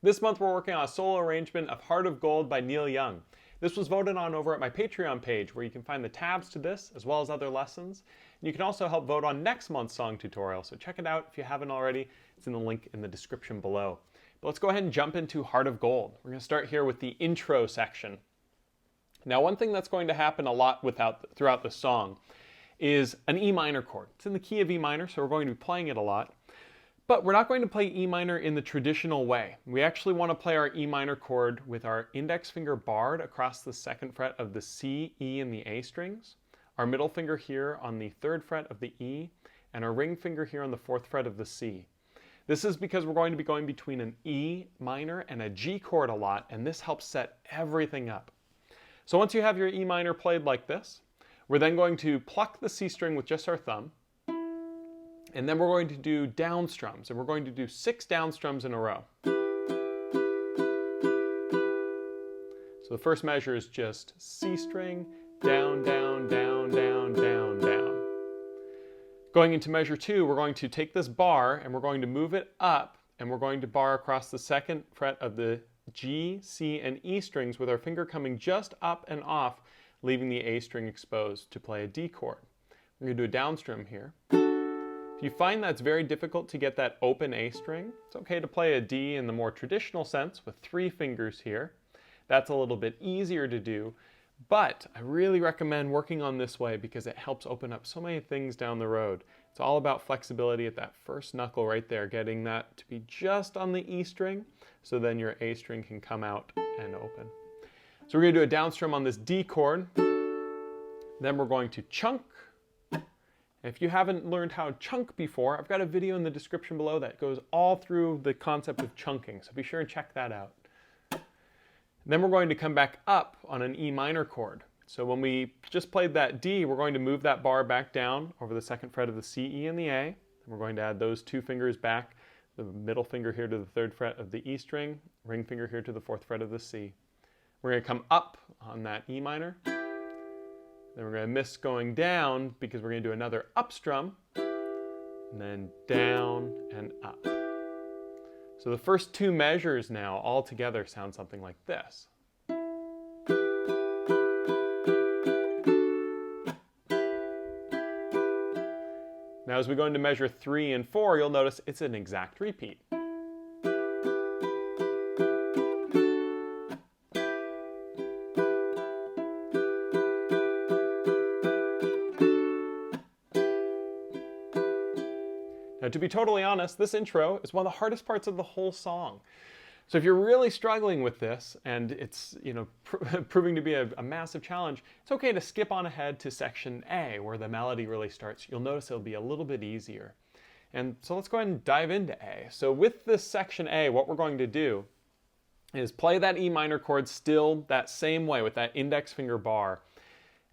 This month we're working on a solo arrangement of Heart of Gold by Neil Young. This was voted on over at my Patreon page, where you can find the tabs to this as well as other lessons. And you can also help vote on next month's song tutorial, so check it out if you haven't already. It's in the link in the description below. But let's go ahead and jump into Heart of Gold. We're going to start here with the intro section. Now, one thing that's going to happen a lot throughout the song is an E minor chord. It's in the key of E minor, so we're going to be playing it a lot. But we're not going to play E minor in the traditional way. We actually want to play our E minor chord with our index finger barred across the second fret of the C, E, and the A strings, our middle finger here on the third fret of the E, and our ring finger here on the fourth fret of the C. This is because we're going to be going between an E minor and a G chord a lot, and this helps set everything up. So once you have your E minor played like this, we're then going to pluck the C string with just our thumb, and then we're going to do down strums, and we're going to do 6 down strums in a row. So the first measure is just C string, down, down, down, down, down, down. Going into measure 2, we're going to take this bar and we're going to move it up, and we're going to bar across the second fret of the G, C, and E strings with our finger coming just up and off, leaving the A string exposed to play a D chord. We're going to do a down strum here. If you find that's very difficult to get that open A string, it's okay to play a D in the more traditional sense with 3 fingers here. That's a little bit easier to do, but I really recommend working on this way because it helps open up so many things down the road. It's all about flexibility at that first knuckle right there, getting that to be just on the E string, so then your A string can come out and open. So we're going to do a down strum on this D chord, then we're going to chunk. If you haven't learned how to chunk before, I've got a video in the description below that goes all through the concept of chunking, so be sure and check that out. Then we're going to come back up on an E minor chord. So when we just played that D, we're going to move that bar back down over the second fret of the C, E, and the A. And we're going to add those 2 fingers back, the middle finger here to the third fret of the E string, ring finger here to the fourth fret of the C. We're going to come up on that E minor. Then we're going to miss going down because we're going to do another up strum, and then down and up. So the first 2 measures now all together sound something like this. Now as we go into measure 3 and 4, you'll notice it's an exact repeat. Now, to be totally honest, this intro is one of the hardest parts of the whole song. So if you're really struggling with this and it's proving to be a massive challenge, it's okay to skip on ahead to section A, where the melody really starts. You'll notice it'll be a little bit easier. And so let's go ahead and dive into A. So with this section A, what we're going to do is play that E minor chord still that same way with that index finger bar.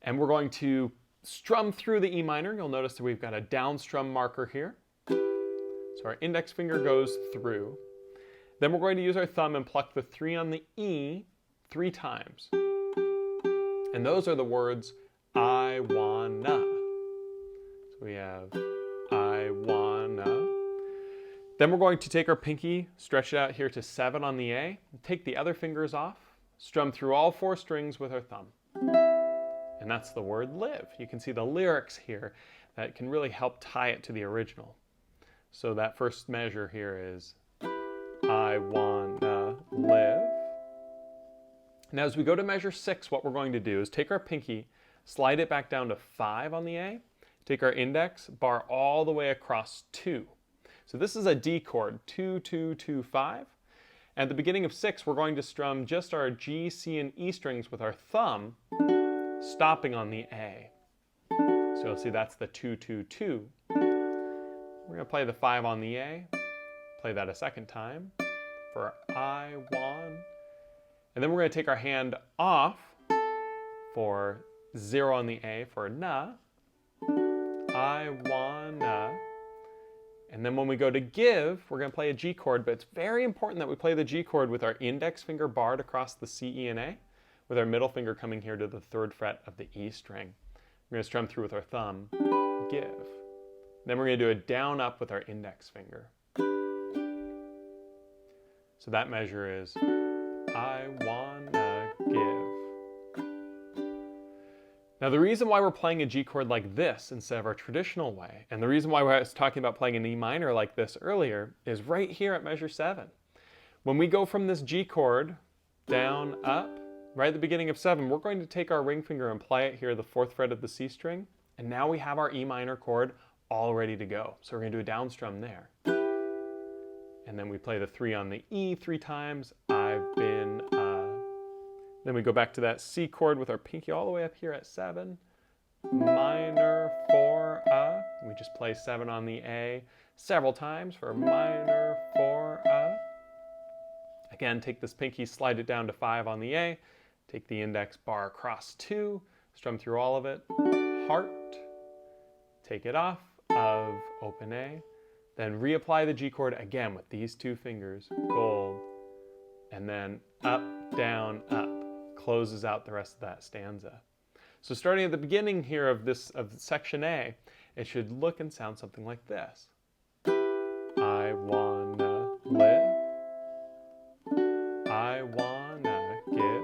And we're going to strum through the E minor. You'll notice that we've got a down strum marker here. So our index finger goes through. Then we're going to use our thumb and pluck the 3 on the E 3 times. And those are the words, I wanna. So we have, I wanna. Then we're going to take our pinky, stretch it out here to 7 on the A, take the other fingers off, strum through all 4 strings with our thumb. And that's the word live. You can see the lyrics here that can really help tie it to the original. So that first measure here is, I wanna live. Now as we go to measure 6, what we're going to do is take our pinky, slide it back down to 5 on the A, take our index, bar all the way across 2. So this is a D chord, 2, 2, 2, 5. At the beginning of 6, we're going to strum just our G, C, and E strings with our thumb, stopping on the A. So you'll see that's the 2, 2, 2. We're going to play the 5 on the A, play that a second time for I want, and then we're going to take our hand off for 0 on the A for na, I wanna, and then when we go to give, we're going to play a G chord, but it's very important that we play the G chord with our index finger barred across the C, E, and A, with our middle finger coming here to the third fret of the E string. We're going to strum through with our thumb, give. Then we're going to do a down up with our index finger. So that measure is I wanna give. Now the reason why we're playing a G chord like this instead of our traditional way, and the reason why I was talking about playing an E minor like this earlier, is right here at measure 7. When we go from this G chord down, up, right at the beginning of 7, we're going to take our ring finger and play it here, the 4th fret of the C string, and now we have our E minor chord all ready to go. So we're going to do a down strum there. And then we play the 3 on the E 3 times. I've been, then we go back to that C chord with our pinky all the way up here at 7. Minor, 4, We just play 7 on the A several times for minor, 4, Again, take this pinky, slide it down to 5 on the A. Take the index bar across 2, strum through all of it. Heart, take it off of open A. Then reapply the G chord again with these 2 fingers, gold, and then up, down, up. Closes out the rest of that stanza. So starting at the beginning here of section A, it should look and sound something like this. I wanna live. I wanna give.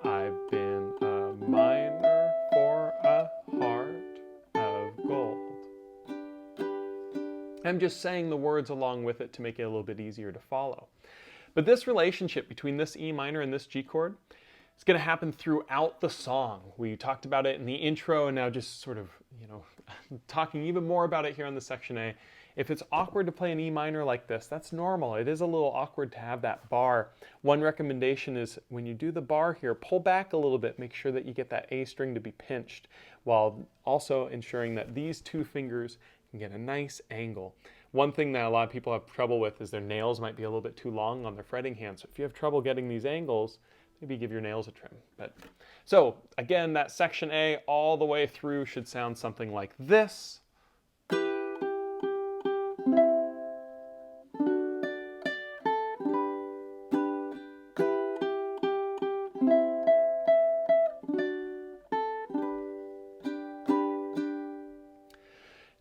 I've been a miner for a heart of gold. I'm just saying the words along with it to make it a little bit easier to follow. But this relationship between this E minor and this G chord is going to happen throughout the song. We talked about it in the intro and now just sort of, talking even more about it here on the section A. If it's awkward to play an E minor like this, that's normal. It is a little awkward to have that bar. One recommendation is when you do the bar here, pull back a little bit, make sure that you get that A string to be pinched, while also ensuring that these 2 fingers can get a nice angle. One thing that a lot of people have trouble with is their nails might be a little bit too long on their fretting hand. So if you have trouble getting these angles, maybe give your nails a trim. So again, that section A all the way through should sound something like this.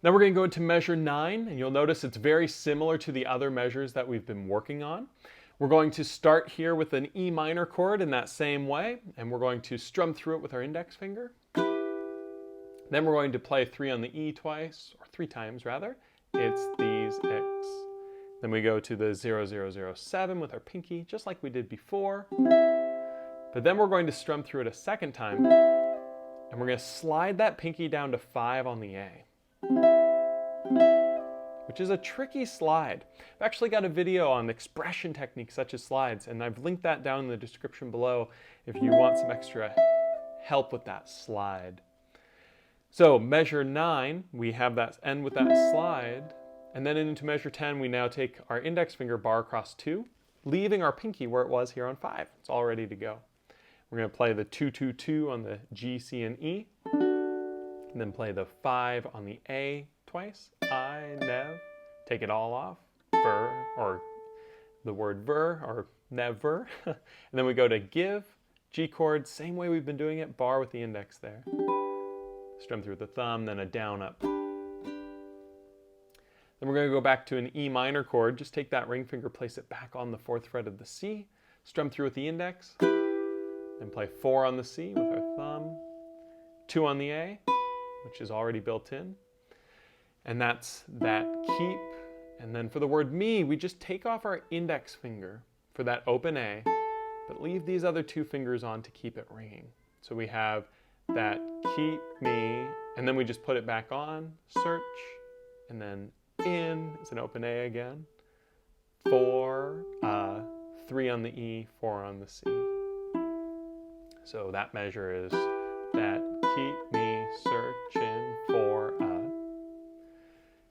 Now we're going to go into measure 9, and you'll notice it's very similar to the other measures that we've been working on. We're going to start here with an E minor chord in that same way, and we're going to strum through it with our index finger. Then we're going to play 3 on the E twice, or 3 times rather. It's these X. Then we go to the 0007 with our pinky, just like we did before. But then we're going to strum through it a second time, and we're going to slide that pinky down to 5 on the A, which is a tricky slide. I've actually got a video on expression techniques such as slides, and I've linked that down in the description below if you want some extra help with that slide. So measure 9, we have that end with that slide, and then into measure 10, we now take our index finger bar across 2, leaving our pinky where it was here on 5. It's all ready to go. We're going to play the 2-2-2 on the G, C, and E, and then play the 5 on the A twice. I, nev, take it all off, ver, or the word ver, or never. And then we go to give, G chord, same way we've been doing it, bar with the index there. Strum through the thumb, then a down, up. Then we're going to go back to an E minor chord. Just take that ring finger, place it back on the 4th fret of the C, strum through with the index, then play 4 on the C with our thumb, 2 on the A, which is already built in. And that's that keep. And then for the word me, we just take off our index finger for that open A, but leave these other 2 fingers on to keep it ringing. So we have that keep me, and then we just put it back on, search, and then in is an open A again. 4, 3 on the E, 4 on the C. So that measure is that keep me searching for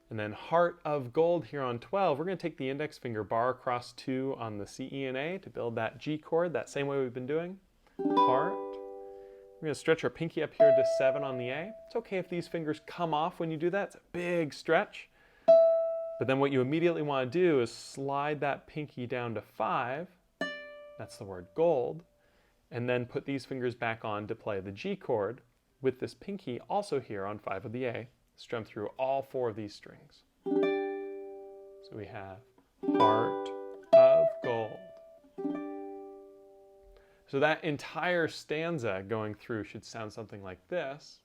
and then heart of gold here on 12, we're going to take the index finger bar across 2 on the C, E, and A to build that G chord, that same way we've been doing. Heart. We're going to stretch our pinky up here to 7 on the A. It's okay if these fingers come off when you do that. It's a big stretch. But then what you immediately want to do is slide that pinky down to 5. That's the word gold. And then put these fingers back on to play the G chord with this pinky also here on 5 of the A. Strum through all 4 of these strings. So we have heart of gold. So that entire stanza going through should sound something like this.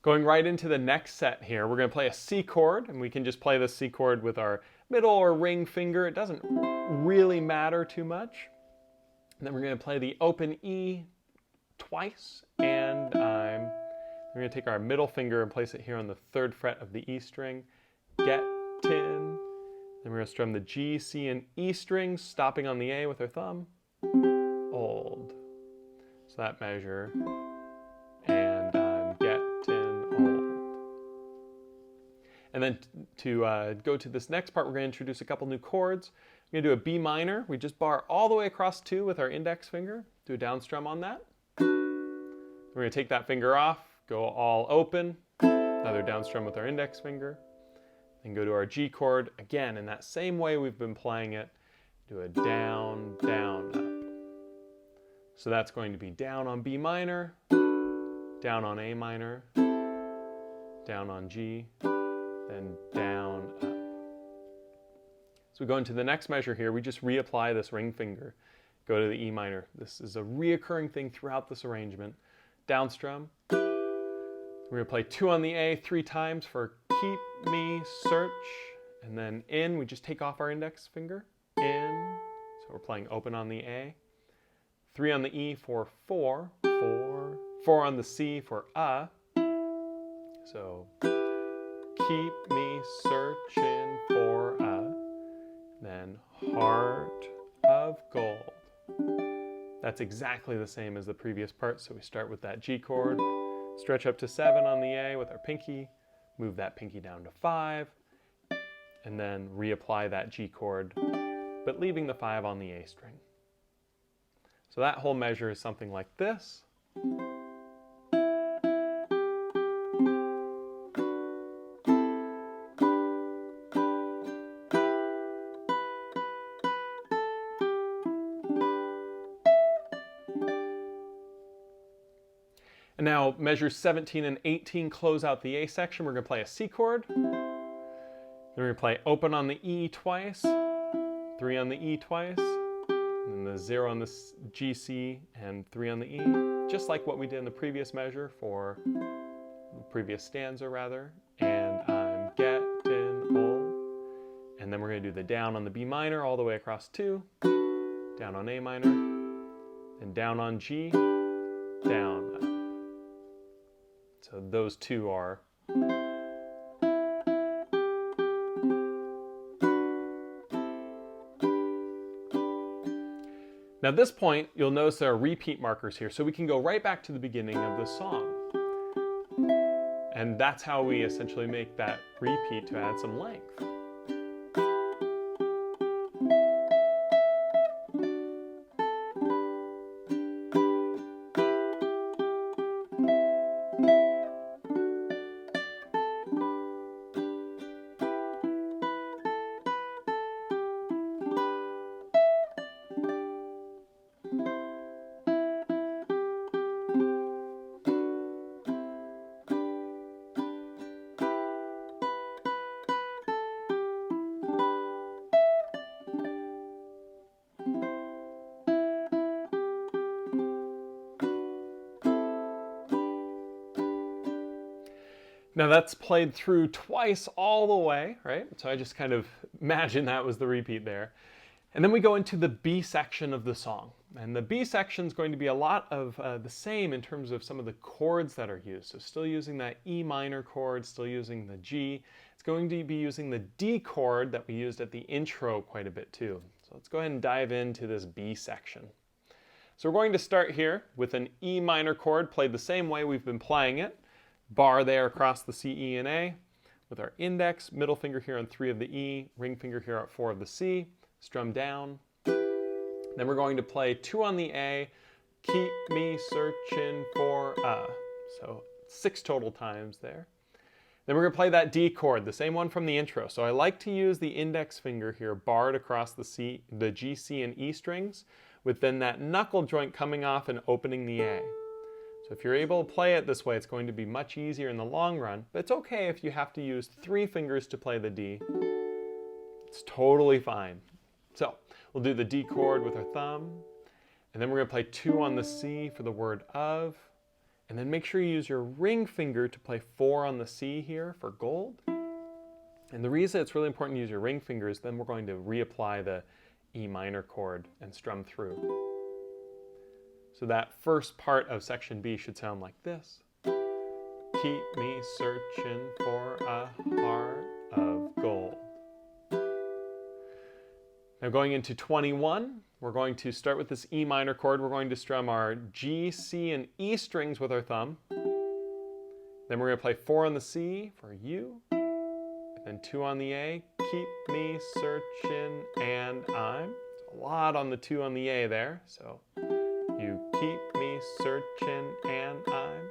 Going right into the next set here, we're going to play a C chord, and we can just play the C chord with our middle or ring finger. It doesn't really matter too much. And then we're going to play the open E twice, and we're going to take our middle finger and place it here on the 3rd fret of the E string. Get tin. Then we're going to strum the G, C, and E strings, stopping on the A with our thumb. Old. So that measure. And get tin, old. And then to go to this next part, we're going to introduce a couple new chords. We're going to do a B minor. We just bar all the way across 2 with our index finger. Do a down strum on that. We're going to take that finger off, go all open, another down strum with our index finger, then go to our G chord, again in that same way we've been playing it, do a down, down, up. So that's going to be down on B minor, down on A minor, down on G, then down, up. So we go into the next measure here, we just reapply this ring finger, go to the E minor. This is a reoccurring thing throughout this arrangement. Down strum. We're going to play 2 on the A 3 times for keep me search, and then in, we just take off our index finger, in, so we're playing open on the A, 3 on the E for 4, 4 on the C for so keep me searching for then heart of gold. That's exactly the same as the previous part, so we start with that G chord, stretch up to 7 on the A with our pinky, move that pinky down to 5, and then reapply that G chord, but leaving the 5 on the A string. So that whole measure is something like this. And now measures 17 and 18 close out the A section. We're going to play a C chord. Then we're going to play open on the E twice, 3 on the E twice, and then the 0 on the G, C, and 3 on the E, just like what we did in the previous measure for the previous stanza rather. And I'm getting old. And then we're going to do the down on the B minor all the way across 2, down on A minor, and down on G, down, up. So those 2 are. Now at this point, you'll notice there are repeat markers here, so we can go right back to the beginning of the song. And that's how we essentially make that repeat to add some length. Now that's played through twice all the way, right? So I just kind of imagine that was the repeat there. And then we go into the B section of the song. And the B section is going to be a lot of the same in terms of some of the chords that are used. So still using that E minor chord, still using the G. It's going to be using the D chord that we used at the intro quite a bit too. So let's go ahead and dive into this B section. So we're going to start here with an E minor chord played the same way we've been playing it. Bar there across the C, E, and A with our index, middle finger here on 3 of the E, ring finger here at 4 of the C, strum down. Then we're going to play 2 on the A, keep me searching for a. So 6 total times there. Then we're going to play that D chord, the same one from the intro. So I like to use the index finger here barred across the G, C, and E strings, with then that knuckle joint coming off and opening the A. So if you're able to play it this way, it's going to be much easier in the long run, but it's okay if you have to use 3 fingers to play the D. It's totally fine. So we'll do the D chord with our thumb, and then we're going to play 2 on the C for the word of, and then make sure you use your ring finger to play 4 on the C here for gold. And the reason it's really important to use your ring finger is then we're going to reapply the E minor chord and strum through. So that first part of section B should sound like this. Keep me searching for a heart of gold. Now going into 21, we're going to start with this E minor chord. We're going to strum our G, C, and E strings with our thumb. Then we're going to play 4 on the C for you, and then 2 on the A. Keep me searching and I'm. There's a lot on the 2 on the A there, so you keep me searching and I'm.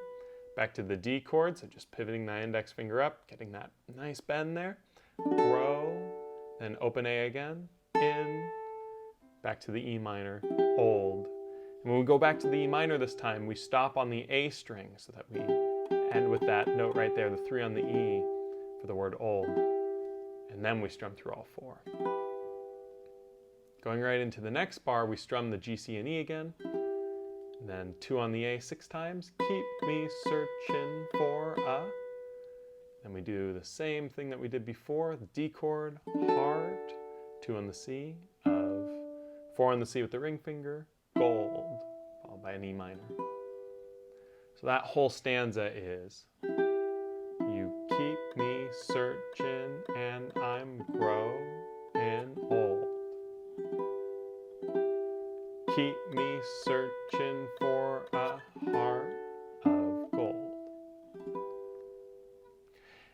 Back to the D chord, so just pivoting the index finger up, getting that nice bend there. Grow, then open A again, in, back to the E minor, old. And when we go back to the E minor this time, we stop on the A string so that we end with that note right there, the 3 on the E for the word old. And then we strum through all 4. Going right into the next bar, we strum the G, C, and E again. And then 2 on the A 6 times. Keep me searching for a. Then we do the same thing that we did before, the D chord, heart, 2 on the C, of, 4 on the C with the ring finger, gold, followed by an E minor. So that whole stanza is, you keep me searching and I'm growing old. Keep me searching for a heart of gold.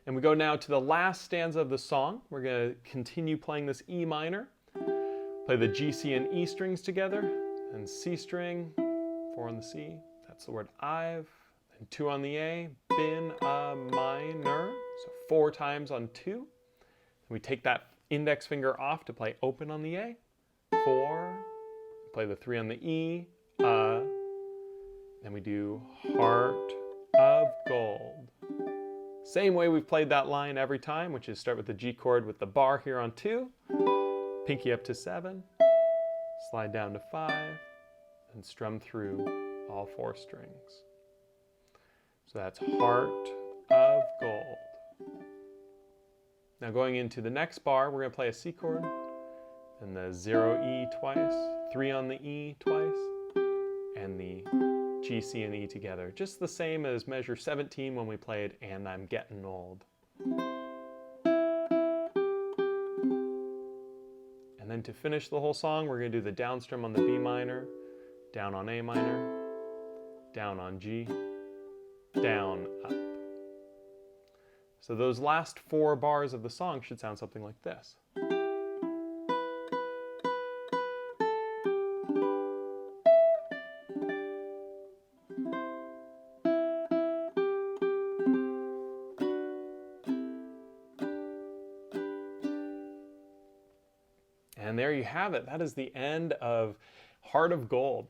And we go now to the last stanza of the song. We're going to continue playing this E minor. Play the G, C, and E strings together, and C string, 4 on the C, that's the word I've, then 2 on the A, been a minor, so 4 times on 2. Then we take that index finger off to play open on the A, 4, play the 3 on the E, then we do heart of gold. Same way we've played that line every time, which is start with the G chord with the bar here on 2, pinky up to 7, slide down to 5, and strum through all 4 strings. So that's heart of gold. Now going into the next bar, we're going to play a C chord, and the 0 E twice, 3 on the E twice, and the G, C, and E together. Just the same as measure 17 when we played And I'm Getting Old. And then to finish the whole song, we're going to do the down strum on the B minor, down on A minor, down on G, down, up. So those last 4 bars of the song should sound something like this. And there you have it. That is the end of Heart of Gold.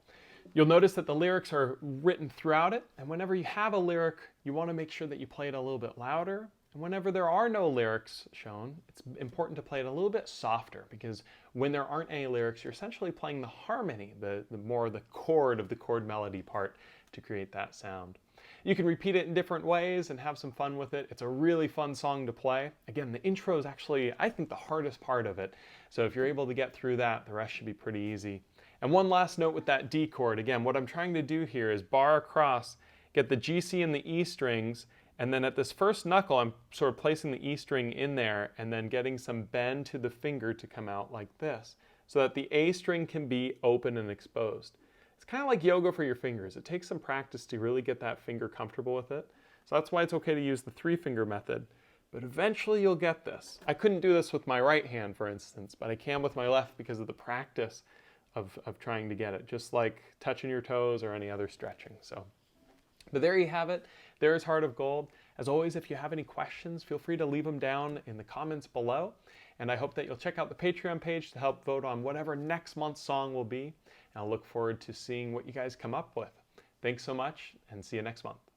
You'll notice that the lyrics are written throughout it, and whenever you have a lyric, you want to make sure that you play it a little bit louder. And whenever there are no lyrics shown, it's important to play it a little bit softer, because when there aren't any lyrics, you're essentially playing the harmony, the more the chord of the chord melody part to create that sound. You can repeat it in different ways and have some fun with it. It's a really fun song to play. Again, the intro is actually, I think, the hardest part of it. So if you're able to get through that, the rest should be pretty easy. And one last note with that D chord. Again, what I'm trying to do here is bar across, get the G, C, and the E strings, and then at this first knuckle, I'm sort of placing the E string in there and then getting some bend to the finger to come out like this, so that the A string can be open and exposed. It's kind of like yoga for your fingers. It takes some practice to really get that finger comfortable with it. So that's why it's okay to use the 3-finger method. But eventually you'll get this. I couldn't do this with my right hand, for instance, but I can with my left because of the practice of trying to get it, just like touching your toes or any other stretching. But there you have it. There's Heart of Gold. As always, if you have any questions, feel free to leave them down in the comments below. And I hope that you'll check out the Patreon page to help vote on whatever next month's song will be. And I'll look forward to seeing what you guys come up with. Thanks so much, and see you next month.